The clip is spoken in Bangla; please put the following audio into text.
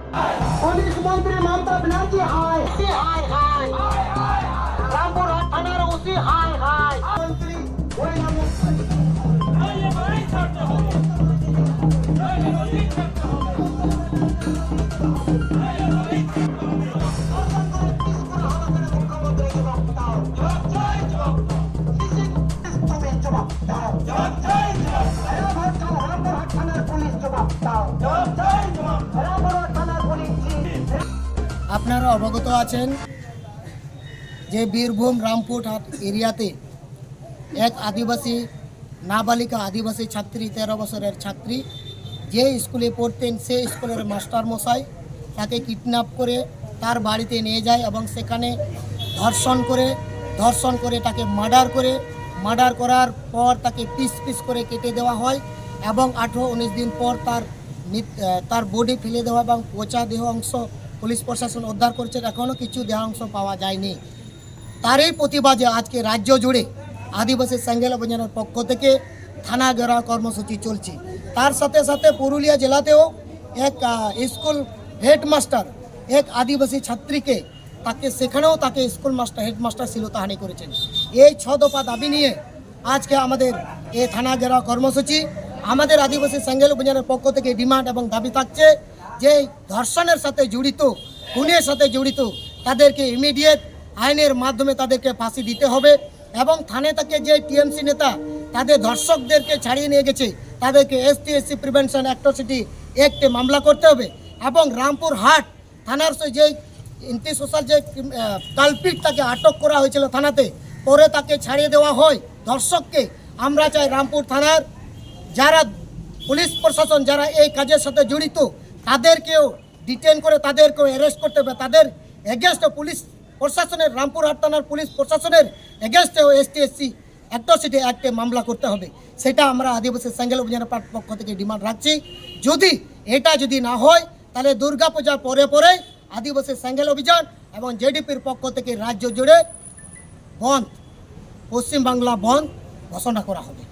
पुलिस मंत्री ममता बनर्जी हाय हाय हाय रामपुर थाना उसी हाय हाय मंत्री আপনারা অবগত আছেন যে বীরভূম রামপুরহাট এরিয়াতে এক আদিবাসী নাবালিকা আদিবাসী ছাত্রী 13 বছরের ছাত্রী যে স্কুলে পড়তেন সেই স্কুলের মাস্টার মশাই তাকে কিডন্যাপ করে তার বাড়িতে নিয়ে যায় এবং সেখানে ধর্ষণ করে তাকে মার্ডার করার পর তাকে পিস পিস করে কেটে দেওয়া হয় এবং 18-19 দিন পর তার বডি ফেলে দেওয়া এবং পচা দেহ অংশ পুলিশ প্রশাসন উদ্ধার করছে। এখনও কিছু দেহাংশ পাওয়া যায়নি। তারই প্রতিবাদে আজকে রাজ্য জুড়ে আদিবাসী সেঙ্গেল অভিযানের পক্ষ থেকে থানা ঘেরাও কর্মসূচি চলছে। তার সাথে সাথে পুরুলিয়া জেলাতেও এক স্কুল হেডমাস্টার এক আদিবাসী ছাত্রীকে সেখানেও তাকে স্কুল হেডমাস্টার শ্লীলতাহানি করেছেন। এই 6 দফা দাবি নিয়ে আজকে আমাদের এই থানা ঘেরাও কর্মসূচি। আমাদের আদিবাসী সেঙ্গেল অভিযানের পক্ষ থেকে ডিমান্ড এবং দাবি থাকছে যে ধর্ষণের সাথে জড়িত খুনের সাথে জড়িত তাদেরকে ইমিডিয়েট আইনের মাধ্যমে তাদেরকে ফাঁসি দিতে হবে এবং থানে থেকে যে টিএমসি নেতা তাদের ধর্ষকদেরকে ছাড়িয়ে নিয়ে গেছে তাদেরকে ST/SC প্রিভেনশন অ্যাট্রসিটি অ্যাক্টে মামলা করতে হবে এবং রামপুরহাট থানার যে এন্টি সোশ্যাল যে কালপিট তাকে আটক করা হয়েছিল থানাতে পরে তাকে ছাড়িয়ে দেওয়া হয় ধর্ষককে। আমরা চাই রামপুর থানার যারা পুলিশ প্রশাসন যারা এই কাজের সাথে জড়িত তাদেরকেও ডিটেন করে তাদেরকেও অ্যারেস্ট করতে হবে। তাদের এগেনস্টে পুলিশ প্রশাসনের রামপুরহাট থানার পুলিশ প্রশাসনের এগেনস্টেও ST/SC অ্যাট্রসিটি অ্যাক্টে মামলা করতে হবে। সেটা আমরা আদিবাসী সেঙ্গেল অভিযানের পক্ষ থেকে ডিমান্ড রাখছি। যদি না হয় তাহলে দুর্গাপূজার পরে আদিবাসী সেঙ্গেল অভিযান এবং জেডিপির পক্ষ থেকে রাজ্য জুড়ে বন্ধ পশ্চিমবাংলা বন্ধ ঘোষণা করা হবে।